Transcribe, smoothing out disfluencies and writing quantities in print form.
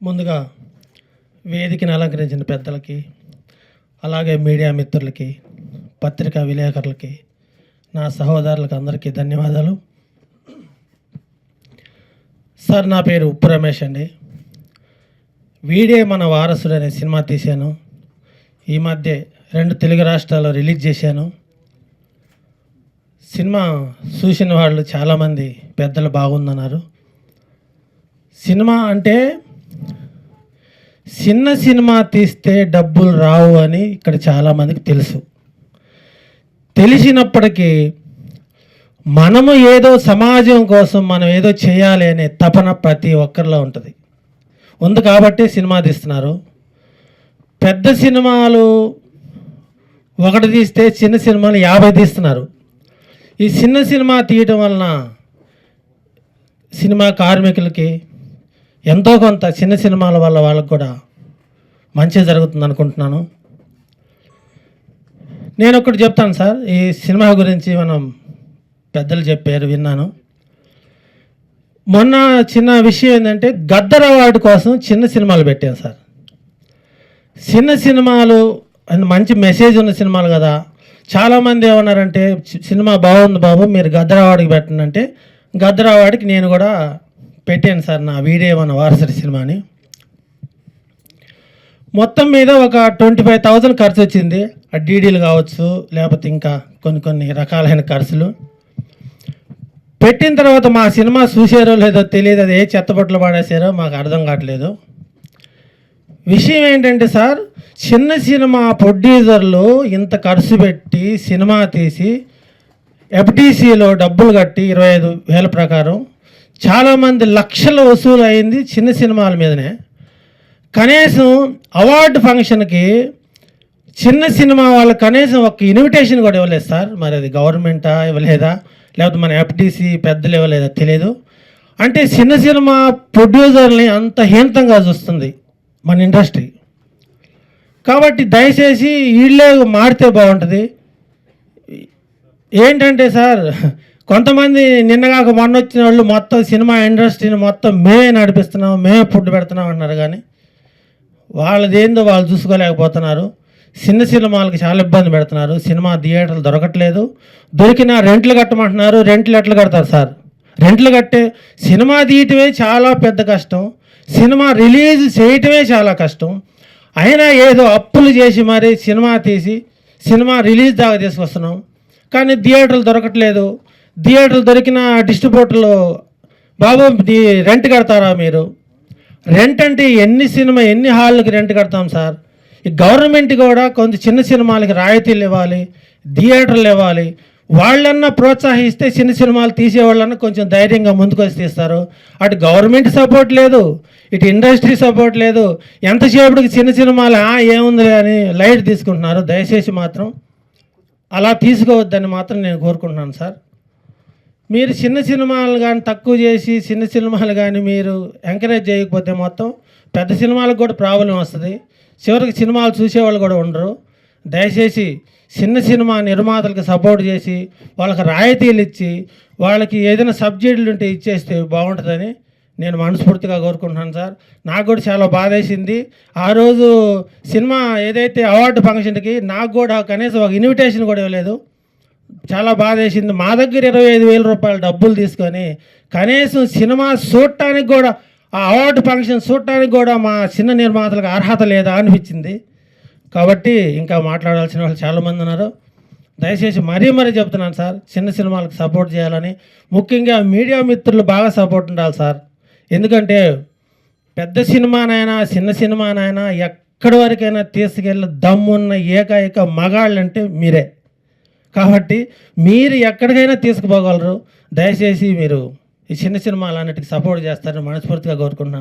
ముందుగా వేదికను అలంకరించిన పెద్దలకి, అలాగే మీడియా మిత్రులకి, పత్రికా విలేకరులకి, నా సహోదరులకు అందరికీ ధన్యవాదాలు. సార్, నా పేరు ఉప్పు రమేష్ అండి. వీడే మన వారసుడు అనే సినిమా తీశాను. ఈ మధ్య 2 తెలుగు రాష్ట్రాల్లో రిలీజ్ చేశాను. సినిమా చూసిన వాళ్ళు చాలామంది పెద్దలు బాగుందన్నారు. సినిమా అంటే చిన్న సినిమా తీస్తే డబ్బులు రావు అని ఇక్కడ చాలామందికి తెలుసు. తెలిసినప్పటికీ మనము ఏదో సమాజం కోసం మనం ఏదో చేయాలి అనే తపన ప్రతి ఒక్కరిలో ఉంది కాబట్టి సినిమా తీస్తున్నారు. పెద్ద సినిమాలు 1 తీస్తే చిన్న సినిమాలు 50 తీస్తున్నారు. ఈ చిన్న సినిమా తీయటం వలన సినిమా కార్మికులకి ఎంతో కొంత చిన్న సినిమాల వల్ల వాళ్ళకు కూడా మంచి జరుగుతుంది అనుకుంటున్నాను. నేను ఒకటి చెప్తాను సార్, ఈ సినిమా గురించి మనం పెద్దలు చెప్పారు, విన్నాను. మొన్న చిన్న విషయం ఏంటంటే, గద్దర్ అవార్డు కోసం చిన్న సినిమాలు పెట్టాను సార్. చిన్న సినిమాలు అండ్ మంచి మెసేజ్ ఉన్న సినిమాలు కదా. చాలామంది ఏమన్నారంటే, సినిమా బాగుంది బాబు, మీరు గద్దర్ అవార్డుకి పెట్టండి అంటే, గద్దర్ అవార్డుకి నేను కూడా పెట్టాను సార్ నా వీడియో మన వారసుడి సినిమాని. మొత్తం మీద ఒక 25,000 ఖర్చు వచ్చింది. ఆ డీడీలు కావచ్చు, లేకపోతే ఇంకా కొన్ని రకాలైన ఖర్చులు పెట్టిన తర్వాత మా సినిమా చూసారో లేదో తెలియదు, అది ఏ చెత్తబొట్లు పడేసారో మాకు అర్థం కావట్లేదు. విషయం ఏంటంటే సార్, చిన్న సినిమా ప్రొడ్యూసర్లు ఇంత ఖర్చు పెట్టి సినిమా తీసి ఎఫ్టీసీలో డబ్బులు కట్టి 25,000 ప్రకారం చాలామంది లక్షల వసూలు అయింది చిన్న సినిమాల మీదనే. కనీసం అవార్డు ఫంక్షన్కి చిన్న సినిమా వాళ్ళకి కనీసం ఒక ఇన్విటేషన్ కూడా ఇవ్వలేదు సార్. మరి అది గవర్నమెంటా ఇవ్వలేదా, లేకపోతే మన ఎఫ్టీసీ పెద్దలు ఇవ్వలేదా తెలియదు. అంటే చిన్న సినిమా ప్రొడ్యూసర్ని అంత హీనంగా చూస్తుంది మన ఇండస్ట్రీ. కాబట్టి దయచేసి వీళ్ళే మారితే బాగుంటుంది. ఏంటంటే సార్, కొంతమంది నిన్నగాక మొన్న వచ్చిన వాళ్ళు మొత్తం సినిమా ఇండస్ట్రీని మొత్తం మేమే నడిపిస్తున్నాం, మేమే ఫుడ్ పెడుతున్నాం అంటున్నారు. కానీ వాళ్ళదేందో వాళ్ళు చూసుకోలేకపోతున్నారు. చిన్న సినిమాలకి చాలా ఇబ్బంది పెడుతున్నారు. సినిమా థియేటర్లు దొరకట్లేదు. దొరికినా రెంట్లు కట్టమంటున్నారు. రెంట్లు ఎట్లా కడతారు సార్? రెంట్లు కట్టే సినిమా తీయటమే చాలా పెద్ద కష్టం, సినిమా రిలీజ్ చేయటమే చాలా కష్టం. అయినా ఏదో అప్పులు చేసి మరి సినిమా తీసి సినిమా రిలీజ్ దాకా తీసుకొస్తున్నాం. కానీ థియేటర్లు దొరకట్లేదు. థియేటర్లు దొరికిన డిస్ట్రిబ్యూటర్లు, బాబు రెంట్ కడతారా మీరు? రెంట్ అంటే ఎన్ని హాళ్ళకి రెంట్ కడతాం సార్? ఈ గవర్నమెంట్ కూడా కొంత చిన్న సినిమాలకి రాయితీలు ఇవ్వాలి, థియేటర్లు ఇవ్వాలి. వాళ్ళన్నా ప్రోత్సహిస్తే చిన్న సినిమాలు తీసేవాళ్ళన్నా కొంచెం ధైర్యంగా ముందుకు వచ్చి తీస్తారు. అటు గవర్నమెంట్ సపోర్ట్ లేదు, ఇటు ఇండస్ట్రీ సపోర్ట్ లేదు. ఎంతసేపటికి చిన్న సినిమాలు ఏముంది అని లైట్ తీసుకుంటున్నారు. దయచేసి మాత్రం అలా తీసుకోవద్దని మాత్రం నేను కోరుకుంటున్నాను సార్. మీరు చిన్న సినిమాలు కానీ తక్కువ చేసి చిన్న సినిమాలు కానీ మీరు ఎంకరేజ్ చేయకపోతే మొత్తం పెద్ద సినిమాలకు కూడా ప్రాబ్లం వస్తుంది. చివరికి సినిమాలు చూసేవాళ్ళు కూడా ఉండరు. దయచేసి చిన్న సినిమా నిర్మాతలకు సపోర్ట్ చేసి వాళ్ళకి రాయితీలు ఇచ్చి వాళ్ళకి ఏదైనా సబ్సిడీలు ఉంటే ఇచ్చేస్తే బాగుంటుందని నేను మనస్ఫూర్తిగా కోరుకుంటున్నాను సార్. నాకు కూడా చాలా బాధేసింది. ఆ రోజు సినిమా ఏదైతే అవార్డు ఫంక్షన్కి నాకు కూడా కనీసం ఒక ఇన్విటేషన్ కూడా ఇవ్వలేదు. చాలా బాధేసింది. మా దగ్గర 25,000 రూపాయలు డబ్బులు తీసుకొని కనీసం సినిమా చూడటానికి కూడా, ఆ అవార్డు ఫంక్షన్ చూడటానికి కూడా మా చిన్న నిర్మాతలకు అర్హత లేదా అనిపించింది. కాబట్టి ఇంకా మాట్లాడాల్సిన వాళ్ళు చాలామంది ఉన్నారు. దయచేసి మరీ చెప్తున్నాను సార్, చిన్న సినిమాలకు సపోర్ట్ చేయాలని. ముఖ్యంగా మీడియా మిత్రులు బాగా సపోర్ట్ ఉండాలి సార్. ఎందుకంటే పెద్ద సినిమానైనా చిన్న సినిమానైనా ఎక్కడి వరకైనా తీసుకెళ్ళి దమ్మున్న ఏకైక మగాళ్ళు అంటే మీరే. కాబట్టి మీరు ఎక్కడికైనా తీసుకుపోగలరు. దయచేసి మీరు ఈ చిన్న సినిమాలన్నిటికీ సపోర్ట్ చేస్తారని మనస్ఫూర్తిగా కోరుకుంటున్నాను.